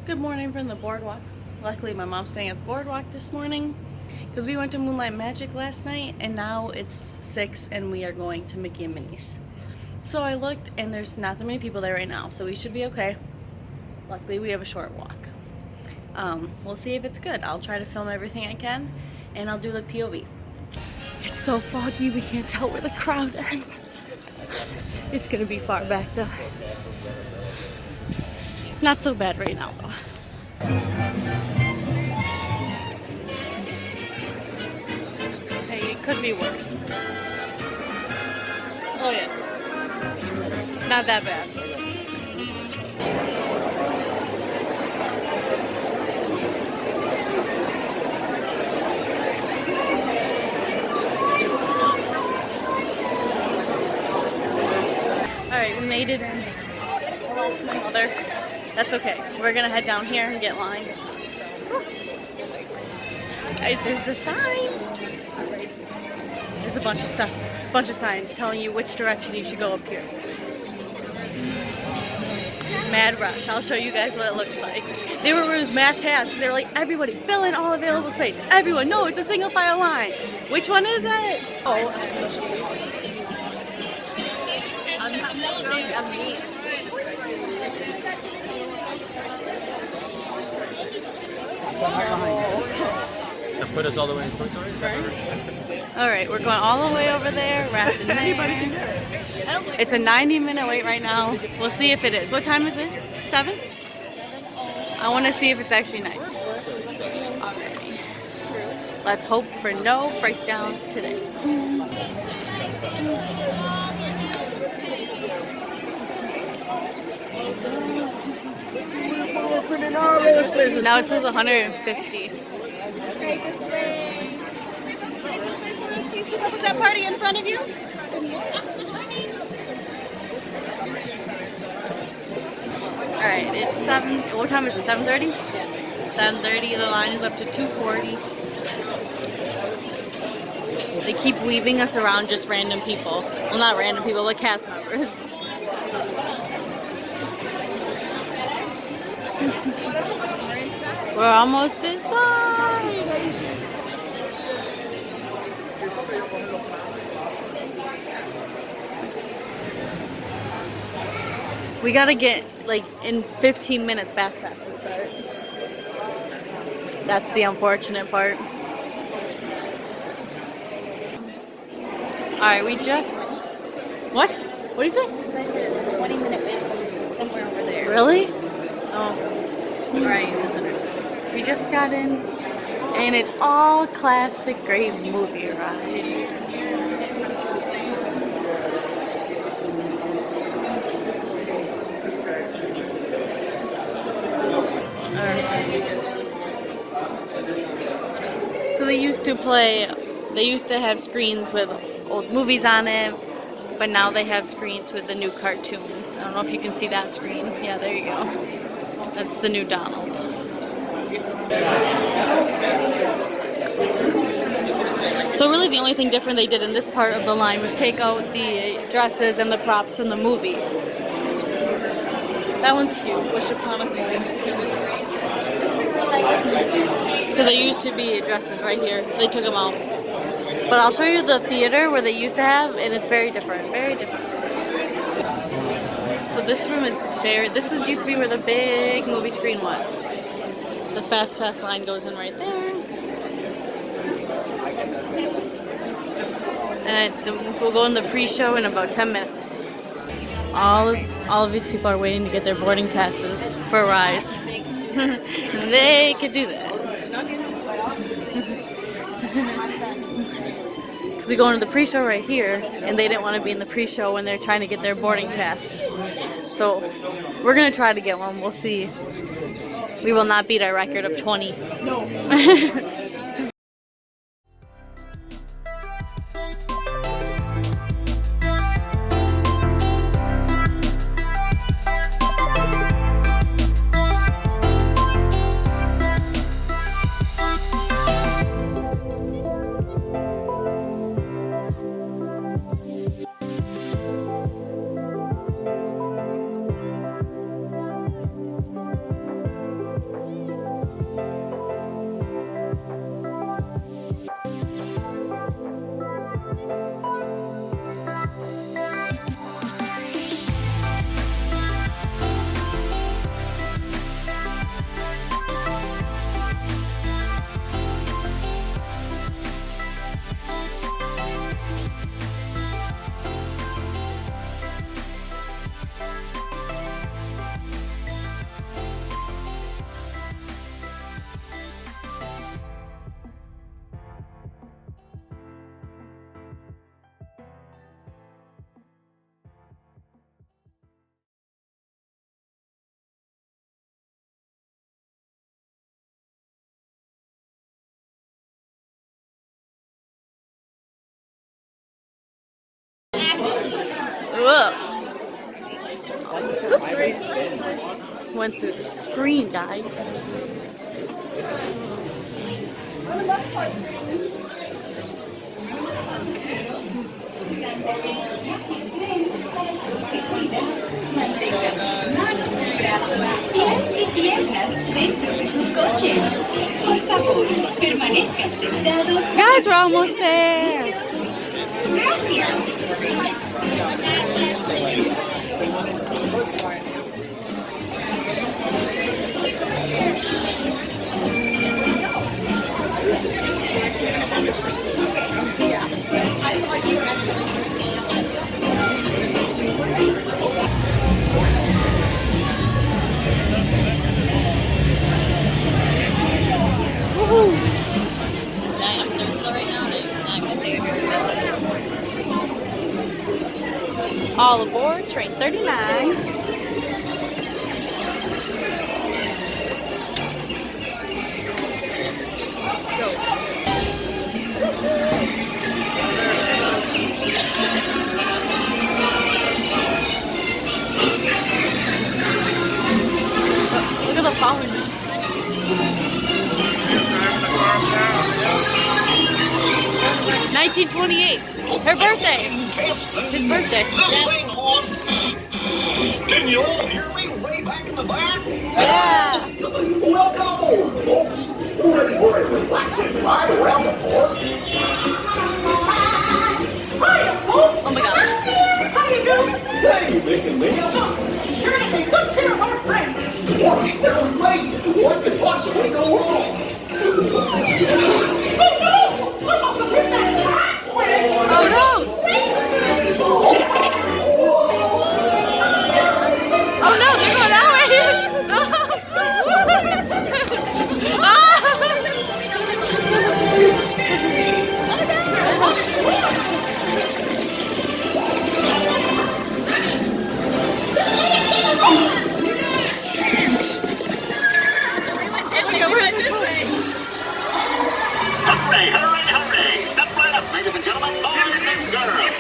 Good morning from the boardwalk. Luckily my mom's staying at the boardwalk this morning because we went to Moonlight Magic last night and now it's 6 and we are going to Mickey and Minnie's. So I looked and there's not that many people there right now, so we should be okay. Luckily we have a short walk. We'll see if it's good. I'll try to film everything I can and I'll do the POV. It's so foggy we can't tell where the crowd ends. It's gonna be far back though. Not so bad right now though. Hey, it could be worse. Oh yeah. Not that bad. Alright, we made it in. Hello, my mother. That's okay. We're gonna head down here and get lined. Guys, there's the sign. There's a bunch of stuff, a bunch of signs telling you which direction you should go up here. Mad rush. I'll show you guys what it looks like. They were mass chaos because they were like, everybody fill in all available space. Everyone, no, it's a single file line. Which one is it? Oh, Put us all the way in Toy Story? Alright, we're going all the way over there, wrapped in there. It's a 90-minute wait right now. We'll see if it is. What time is it? 7? I want to see if it's actually 9. Alright. Let's hope for no breakdowns today. Now it says 150. Right this way. Can you keep up with that party in front of you? Alright, it's 7. What time is it? 7:30? 7:30. The line is up to 2:40. They keep weaving us around just random people. Well, not random people, but cast members. We're almost inside. We gotta get like in 15 minutes fast pass to start. That's the unfortunate part. Alright, we just... What? What do you say? I said it was a 20-minute wait somewhere over there. Really? Oh. Right. We just got in, and it's all classic great movie ride. So they used to have screens with old movies on it, but now they have screens with the new cartoons. I don't know if you can see that screen. Yeah, there you go. That's the new Donald. So really the only thing different they did in this part of the line was take out the dresses and the props from the movie. That one's cute. Wish upon a thing. Because there used to be dresses right here. They took them out. But I'll show you the theater where they used to have, and it's very different. Very different. So this room is this used to be where the big movie screen was. The fast pass line goes in right there. And we'll go in the pre-show in about 10 minutes. All of these people are waiting to get their boarding passes for Rise. They could do that. Because we go into the pre-show right here, and they didn't want to be in the pre-show when they're trying to get their boarding pass. So we're going to try to get one. We'll see. We will not beat our record of 20. No. Went through the screen, guys. Pies y piernas dentro de sus coches. Por favor, permanezcan sentados. Guys, we're almost there. Gracias. All aboard train 39. Look at the following. 1928. Her birthday. His birthday. Can you all hear me way back in the back? Yeah. Welcome aboard, folks. Ready for a relaxing ride around the port? Hiya, folks. Oh my gosh. How you doing? Hey, Mick and Minnie. Sure taking good care of our friends. Watch, they're great. What could possibly go wrong? Oh no! I must have hit that cat switch! Oh no. Oh no, they're going that way. Hooray, hooray, hooray! Step right up, ladies and gentlemen, boys and girls!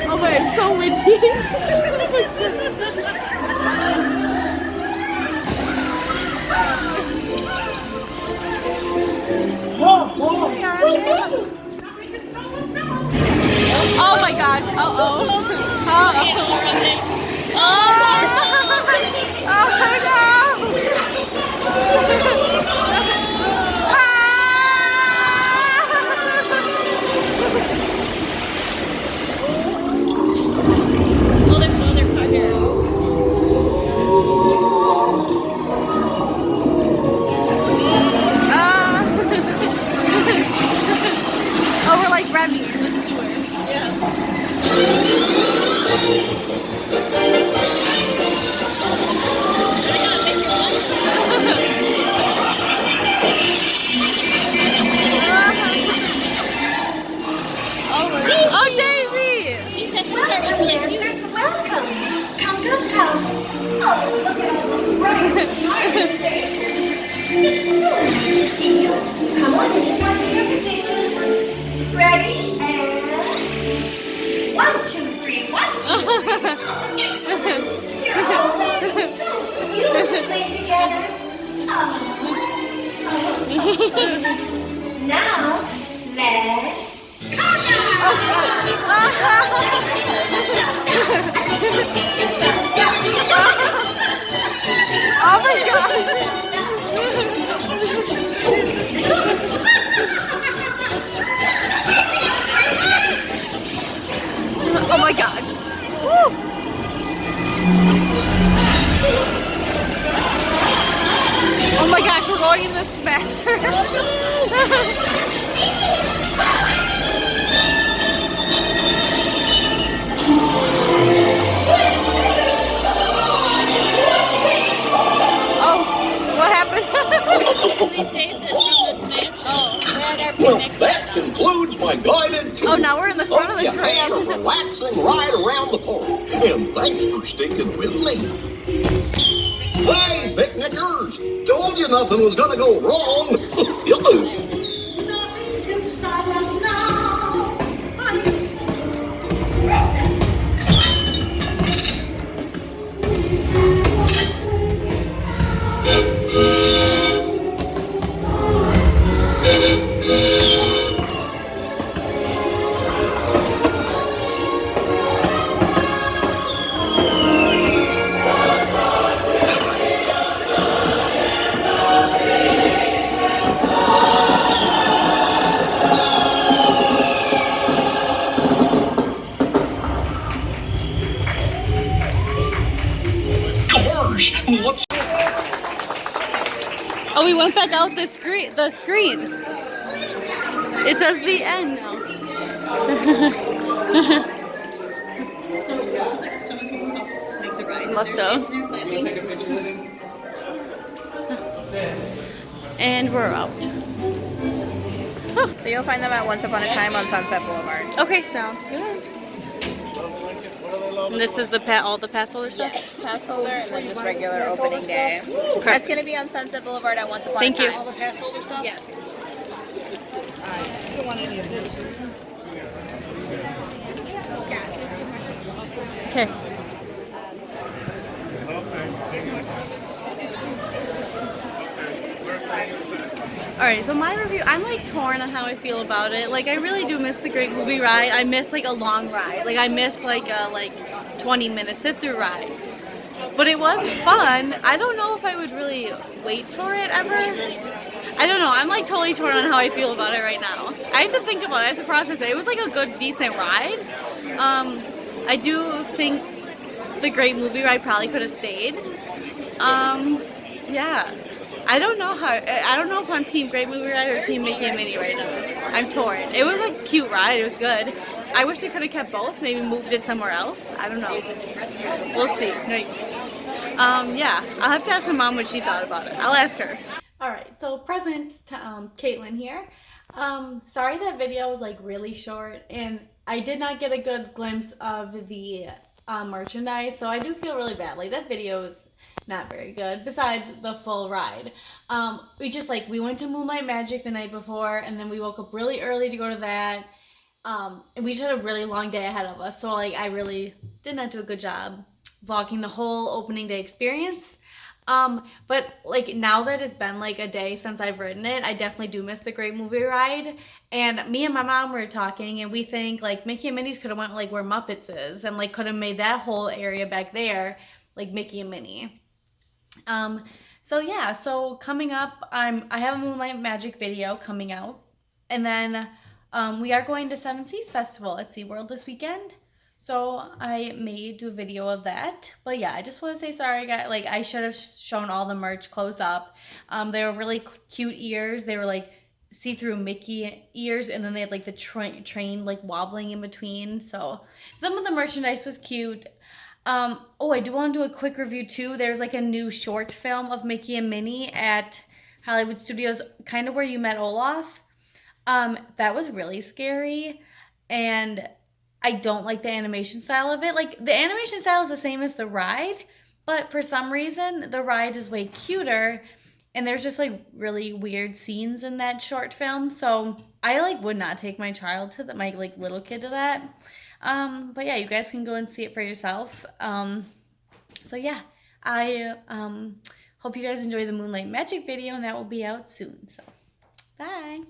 Oh my, it's so windy. Oh my gosh. Uh-oh. Uh-oh. Oh, we're like Remy in the sewer. Oh, Daisy! Welcome, dancers. Welcome. Come, come, come. Oh, look at all those bright, smiling faces. It's so nice to see you. Come on in, back to your positions. Ready? And 1, 2, 3, 1, 2. Excellent. You're all dancing so beautifully together. Now, let's Oh my god! Oh my gosh! Woo. Oh my gosh, we're going in the Smasher! Oh, what happened? They saved us from the Smasher. relaxing ride around the park. And thanks for sticking with me. Hey, picnickers! Told you nothing was gonna go wrong. Nothing can stop us now. Gosh, what's Oh, we went back out the screen. It says the end now. Must so. And we're out. So you'll find them at Once Upon a Time on Sunset Boulevard. Okay, sounds good. And this is the all the pass holder stuff? Yes, pass holder and then just regular opening day. Okay. That's going to be on Sunset Boulevard at Once Upon a Time. Thank you. All the pass holder stuff? Yes. You don't want any of this. Okay. Alright, so my review, I'm like torn on how I feel about it. Like, I really do miss the Great Movie Ride. I miss like a long ride. Like, I miss like a 20-minute sit-through ride. But it was fun. I don't know if I would really wait for it ever. I don't know. I'm like totally torn on how I feel about it right now. I have to think about it. I have to process it. It was like a good, decent ride. I do think the Great Movie Ride probably could have stayed. Yeah. I don't know if I'm Team Great Movie Ride or Team Mickey and Minnie right now. I'm torn. It was a cute ride. It was good. I wish they could have kept both. Maybe moved it somewhere else. I don't know. We'll see. No. Yeah. I'll have to ask my mom what she thought about it. I'll ask her. Alright, so present to Caitlin here. Sorry that video was like really short and I did not get a good glimpse of the merchandise, so I do feel really bad. Like, that video is not very good, besides the full ride. We went to Moonlight Magic the night before, and then we woke up really early to go to that. And we just had a really long day ahead of us, so like I really did not do a good job vlogging the whole opening day experience. But like now that it's been like a day since I've ridden it, I definitely do miss the Great Movie Ride. And me and my mom were talking, and we think like Mickey and Minnie's could have went like where Muppets is, and like could have made that whole area back there like Mickey and Minnie. So yeah, so coming up, I have a Moonlight Magic video coming out, and then we are going to Seven Seas Festival at SeaWorld this weekend. So I may do a video of that. But yeah, I just want to say sorry, guys. Like, I should have shown all the merch close up. They were really cute ears. They were like see-through Mickey ears, and then they had like the train like wobbling in between. So some of the merchandise was cute. Oh, I do want to do a quick review too. There's like a new short film of Mickey and Minnie at Hollywood Studios, kind of where you met Olaf. That was really scary, and I don't like the animation style of it. Like, the animation style is the same as the ride, but for some reason the ride is way cuter, and there's just like really weird scenes in that short film. So I like would not take my child to my like little kid to that. But yeah, you guys can go and see it for yourself. So yeah, I hope you guys enjoy the Moonlight Magic video, and that will be out soon. So bye.